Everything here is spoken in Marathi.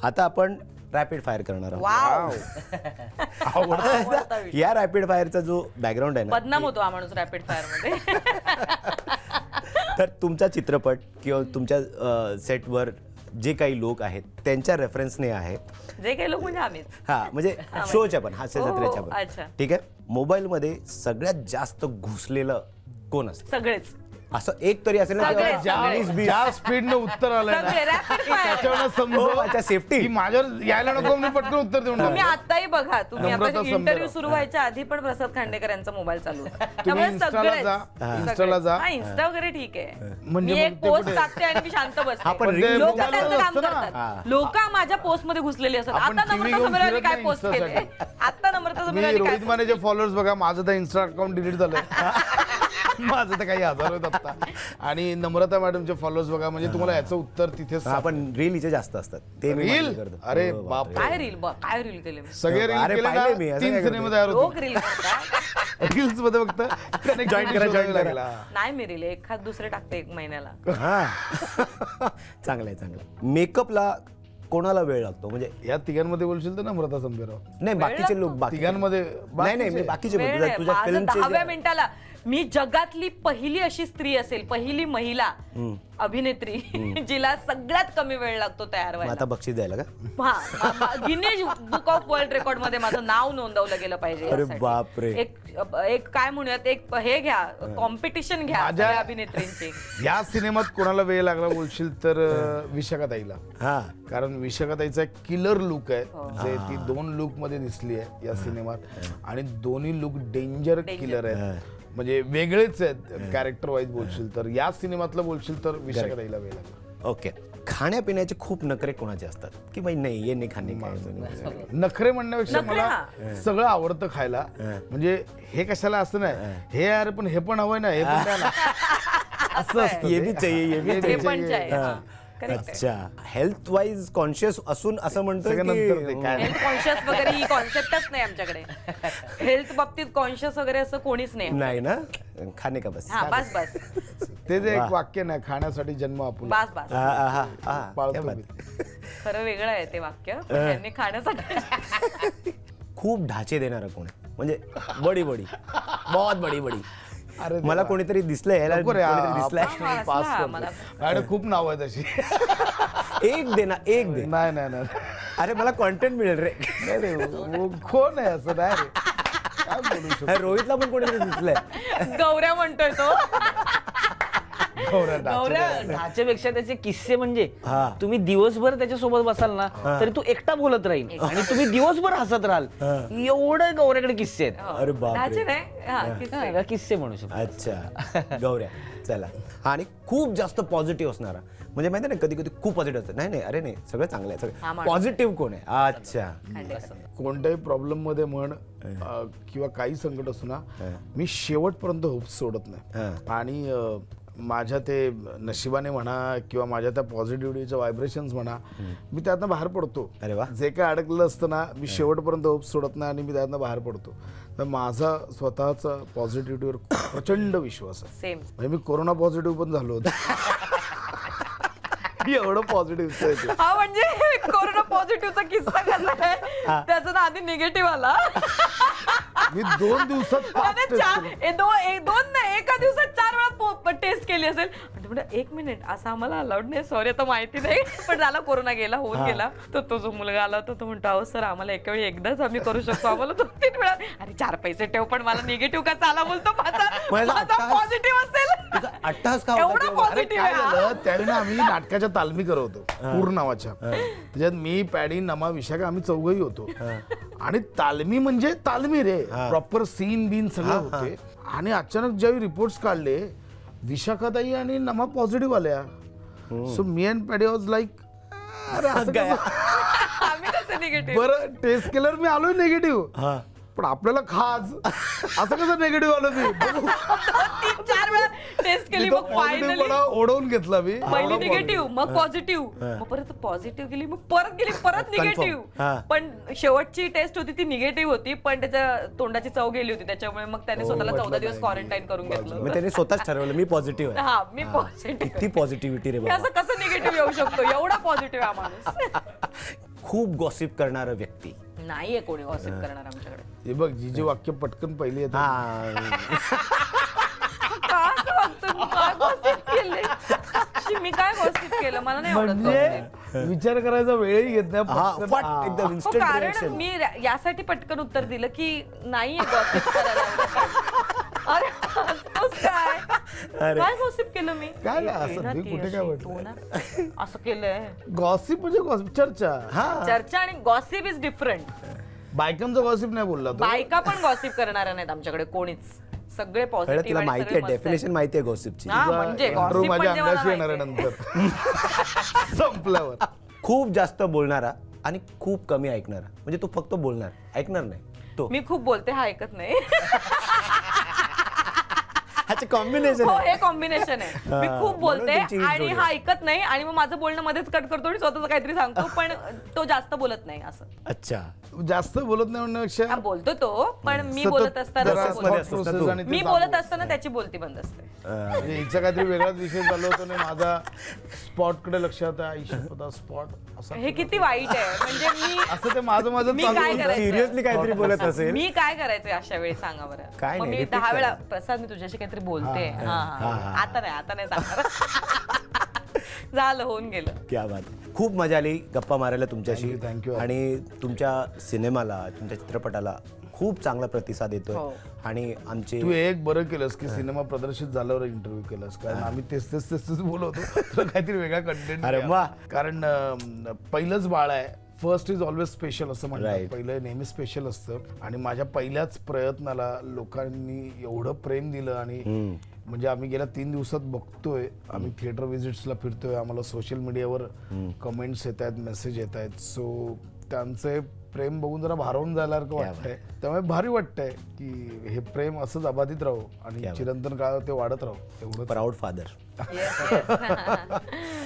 आता आपण रॅपिड फायर करणार वाव. आहोत. या रॅपिड फायरचा जो बॅकग्राऊंड आहे ना, बदनाम होतो हा माणूस रॅपिड फायर मध्ये. तर तुमचा चित्रपट किंवा तुमच्या सेटवर जे काही लोक आहेत त्यांच्या रेफरन्सने आहे. जे काही लोक म्हणजे आम्हीच. हा म्हणजे शोच्या पण, हास्य जत्रेच्या हो, पण. अच्छा. ठीक आहे. मोबाईलमध्ये सगळ्यात जास्त घुसलेलं कोण असतं? सगळेच. असं एक तरी असेल ना, सगळे, तेव्हा सगळे. ज्या स्पीडनं उत्तर आलंय ना सगळे रॅपिड फायर. त्याच्यावर हो, समजा अच्छा, सेफ्टी. की माझ्यावर यायला नको मी पटकन उत्तर देऊन तुम्ही टाकतो. आताही बघा, तुम्ही नम्रता आता समजरा. इंटरव्ह्यू सुरू व्हायच्या आधी पण प्रसाद खांडेकर यांचा मोबाईल चालू होता. तुम्ही त्यामुळे इन्स्टाला सगळेच. जा, सगळेच. इन्स्टाला जा. हा, इन्स्टा वगैरे ठीक आहे. म्हणजे मी मग एक ते पोस्ट कुठे? टाकते आणि मी शांत हा, बसते. पण पण ते रील लोक मोबाईलवर त्यांचं काम असतं ना. करतात. लोक माझ्या पोस्ट मध्ये घुसलेली असतात. आपण आता TV नम्रता घेऊन समोरांनी फिरत काय नाही पोस्ट केले? Instaसाठी. आता नम्रता मी समोरांनी काय रोहित मानेचे फॉलोअर्स बघा, माझं तर इन्स्टा अकाउंट डिलीट झालंय. माझं तर काही आजार होत आता. आणि नम्रता मॅडमचे फॉलोअर्स बघा, म्हणजे तुम्हाला याचं उत्तर तिथेच. आपण रील इथे जास्त असतात ते मी रील? मान्य करतो. अरे हो, बाप. काय रील काय रील केले मी? सगळे रील अरे केले पाहिले मी, ना, असं 3 काय सिनेमा करतो? तयार लोक होते. रील करतात. रील्स मध्ये फक्त Join करा, join करा. लागला. नाही मी रील एखाद दुसरे टाकते एक महिन्याला. हा. चांगलं आहे, चांगलं आहे. मेकअपला कोणाला वेळ लागतो? म्हणजे या तिघांमध्ये बोलशील तर नम्रता संभेराव. नाही, बाकीचे लोक तिघांमध्ये नाही नाही, मी बाकीचे वेळ बोलतो. नाही. तुझ्या माझं फिल्मचे 10व्या मिनिटाला मी जगातली पहिली अशी स्त्री असेल, पहिली महिला अभिनेत्री जिला सगळ्यात कमी वेळ लागतो तयार व्हायला. आता बक्षीस द्यायला का? हा, Guinness book of world record मध्ये माझं नाव नोंदवलं गेलं पाहिजे अरे यासाठी. बापरे. एक काय म्हणूयात, एक हे घ्या, कॉम्पिटिशन घ्या माझ्या- सगळ्या अभिनेत्रींची. या सिनेमात कोणाला वेळ लागला बोलशील तर विशाखाताईला. हा. कारण विशाखाताईचा एक किलर लुक आहे, जे ती 2 लुक मध्ये दिसली आहे या सिनेमात. आणि दोन्ही लुक डेंजर किलर आहेत, म्हणजे वेगळेच आहेत कॅरेक्टर वाईज बोलशील तर. या सिनेमातलं बोलशील तर विशाखाताईला वेळ लागला. ओके. खाण्यापिण्याचे खूप नखरे कोणाचे असतात की बाई नाही ये नाही खाणे काय? नखरे म्हणण्यापेक्षा नखरे, मला सगळं आवडतं खायला. म्हणजे हे कशाला असं नाही, हे यार पण हे पण हवंय ना, हे पण द्या ना. असं असतं ये ते. भी चाहिए, ये भी ये भी चाहिए. हे पण चाहिए. आहे. हा. Correct आहे. अच्छा. हेल्थ वाईज कॉन्शियस असून असं म्हणतो सगळ्यानंतर ते काय हेल्थ कॉन्शियस वगैरे ही कॉन्सेप्टच नाही आमच्याकडे. हेल्थ बाबतीत कॉन्शियस वगैरे असं कोणीच नाही. नाही ना, खाणे का बस. हा, बस बस ते जे एक वाक्य नाही, खाण्यासाठी जन्म आपण बस बस. पाळतो क्या बात. मी. खरं वेगळं आहे ते वाक्य. त्यांनी खाण्यासाठी खूप ढाचे देणारा कोण आहे? म्हणजे बडी बडी, बहुत बडी बडी. अरे मला कोणीतरी दिसलंय, याला नको रे, कोणीतरी दिसलंय. हा, पास असला करतो. मला. माझ्याकडे खूप नाव आहे तशी. एक दे ना, एक दे. नाही नाही नाही अरे मला कॉन्टेंट मिळेल रे. नाही रे, कोण आहे असं? नाही रे, काय बोलू शकतो. रोहितला पण कोणीतरी दिसलंय. गौऱ्या म्हणतोय तो. गौऱ्या डाचे. गौऱ्या ढाच्यापेक्षा त्याचे किस्से म्हणजे हा. तुम्ही दिवसभर त्याच्यासोबत बसाल ना तरी तू एकटा बोलत राहील आणि तुम्ही दिवसभर हसत राहाल. एवढं गौऱ्याकडे किस्से आहेत. अरे बापरे. ढाचे नाही. हा, किस्से. हा, किस्से म्हणू शकतो. अच्छा. गौऱ्या चला. आणि खूप जास्त पॉझिटिव्ह असणारा, म्हणजे माहिती ना, कधी कधी खूप पॉझिटिव्ह असतं. नाही नाही, अरे नाही, सगळं चांगलं आहे, हा, सगळं माणूस. पॉझिटिव्ह कोण आहे? अच्छा. कोणत्याही प्रॉब्लेम मध्ये म्हण किंवा काही संकट असू ना, मी शेवटपर्यंत होप सोडत नाही. आणि माझ्या ते नशिबाने म्हणा किंवा माझ्या त्या पॉझिटिव्हिटीच्या व्हायब्रेशन्स म्हणा, मी त्यातनं बाहेर पडतो. अरे वा. जे काय अडकलं असतं ना, मी शेवटपर्यंत होप सोडत नाही आणि मी त्यातनं बाहेर पडतो. तर माझा स्वतःचा पॉझिटिव्हिटीवर प्रचंड विश्वास आहे. सेम. म्हणजे मी कोरोना पॉझिटिव्ह पण झालो होतो. एवढं पॉझिटिव्ह आहे. हा, म्हणजे कोरोना पॉझिटिव्हचा किस्सा कसा आहे, त्याचा ना आधी निगेटिव्ह आला. मी 2 दिवसात 5 त्याने दोन नाही, एका दिवसात 4 वेळा टेस्ट केली असेल. म्हणजे 1 मिनिट, असं आम्हाला अलाउड नाही, सॉरी आता माहिती नाही, पण झाला कोरोना गेला, होऊन गेला. तर तो जो मुलगा आला होता तो म्हणतो, अहो सर आम्हाला एका वेळी एकदाच आम्ही करू शकतो, आम्हाला 2-3 वेळा. अरे 4 पैसे ठेव, पण मला निगेटिव्ह कसा आला बोलतो, माझा पॉझिटिव्ह असेल. अट्टहास का एवढा होता? अरे पॉझिटिव्ह काय आहे. झालं, त्यावेळी ना आम्ही नाटकाच्या तालमी करत होतो, पूर नावाच्या. त्याच्यात मी, पॅडी, नमा, विशाखा आम्ही 4घही होतो. आणि तालमी म्हणजे तालमी रे, प्रॉपर सीन बीन सगळं होते. आणि अचानक ज्यावेळी रिपोर्ट्स काढले, विशाखाताई आणि नमा पॉझिटिव्ह आल्या. So me and paddy was like, अरे असं कसं? आम्ही कसं निगेटिव्ह. बरं टेस्ट केल्यावर मी आलोय निगेटिव्ह, पण आपल्याला खाज असं कसं निगेटिव्ह आलं? मी 3-4 वेळा टेस्ट केली, मग फायनली ओढवून घेतला मी. पहिली निगेटिव्ह, मग पॉझिटिव्ह, मग परत पॉझिटिव्ह गेली, मग परत गेली, परत निगेटिव्ह. पण शेवटची टेस्ट होती ती निगेटिव्ह होती, पण त्याच्या तोंडाची चव गेली होती, त्याच्यामुळे मग त्याने स्वतःला 14 दिवस क्वारंटाईन करून घेतलं. मग त्याने स्वतःच ठरवलं मी पॉझिटिव्ह आहे. हा, मी पॉझिटिव्ह. किती पॉझिटिव्हिटी रे मी बाबा. असं कसं निगेटिव्ह येऊ शकतो? एवढा पॉझिटिव्ह आहे माणूस. खूप गॉसिप करणारा व्यक्ती? नाहीये कोणी गॉसिप करणार आमच्याकडे. हे बघ जी वाक्य पटकन पहिली येतात का असं वागतो? मी काय gossip केलंय? मी काय गॉसिप केलं? मला नाही आवडत gossip. म्हणजे विचार करायचा वेळही घेत नाही हा पटकन, फट हा. एकदम हो, इन्स्टंट कारण रिएक्शन. मी यासाठी पटकन उत्तर दिलं की नाहीये गॉसिप करायला आवडत. अरे हसतोस काय? अरे. काय गॉसिप केलं मी? काय नाही, असं ये ना मी ती कुठे अशी, काय म्हटलं? तो ना, असं केलंय. गॉसिप म्हणजे गॉसिप, चर्चा. चर्चा आणि गॉसिप इज डिफरंट. बायकांचा गॉसिप नाही बोलला तो. बायका पण गॉसिप करणाऱ्या नाहीत आमच्याकडे कोणीच. सगळे कळलं, पॉझिटिव्ह तुला आणि माहिती सगळे आहे, मस्त आहेत. डेफिनेशन माहिती आहे गॉसिपची. हा, म्हणजे Intro gossip माझ्या म्हणजे मला अंगाशी येणार आहे माहिती नंतर संपल्यावर. खूप जास्त बोलणारा आणि खूप कमी ऐकणारा. म्हणजे तू फक्त बोलणार, ऐकणार नाही तो. मी खूप बोलते, हा ऐकत नाही. ह्याचे कॉम्बिनेशन हो, हे कॉम्बिनेशन आहे. मी खूप म्हणून बोलते तुमची हीच आणि जोडी हा ऐकत नाही आणि मग माझं बोलणं मध्येच कट करतो आणि स्वतःच काहीतरी सांगतो, पण तो जास्त बोलत नाही असं. अच्छा. जास्त बोलत नाही हा, म्हणण्यापेक्षा बोलतो तो, पण मी सतत बोलत असताना जरा तो मध्ये बोलतो. असतोस ना process तू. आणि ते मी चालू बोलत असतं. असताना त्याची बोलती बंद असते. म्हणजे हिचा काहीतरी वेगळाच विषय चालू होतो आणि माझा स्पॉट कडे लक्ष होतं. आयुष्यात स्पॉट असं हे किती वाईट आहे. म्हणजे मी असं ते माझं मी चालू काय होतं. करायचं? सिरियसली काहीतरी बोलत असेल. मी काय करायचंय अशा वेळी सांगा बरं. काय मग नाही, मी repeat 10 वेळा करायचं. प्रसाद मी तुझ्याशी काहीतरी बोलते. आता नाही सांगणार. झालं, होऊन गेलं. क्या बात आहे. खूप मजा आली गप्पा मारायला तुमच्याशी. Thank you. आणि तुमच्या सिनेमाला, तुमच्या चित्रपटाला खूप चांगला प्रतिसाद येतोय. हो. आणि आमचे तू एक बरं केलंस की सिनेमा प्रदर्शित झाल्यावर इंटरव्ह्यू केलास, कारण आम्ही तेच बोलवतो तुला काहीतरी वेगळा कंटेंट. अरे वा. कारण पहिलंच बाळ आहे, फर्स्ट इज ऑलवेज स्पेशल असं म्हणतात. Right. पहिलं नेहमी स्पेशल असतं आणि माझ्या पहिल्याच प्रयत्नाला लोकांनी एवढं प्रेम दिलं आणि म्हणजे आम्ही गेल्या 3 दिवसात बघतोय, आम्ही थिएटर व्हिजिट्सला फिरतोय, आम्हाला सोशल मीडियावर कमेंट्स येत आहेत, मेसेज येत आहेत. सो त्यांचे प्रेम बघून जरा भारावून जायसारखं वाटतंय. त्यामुळे भारी वाटतंय की हे प्रेम असंच अबाधित राहो आणि चिरंतन काळ ते वाढत राहो. एवढं प्राऊड फादर. Yes, yes.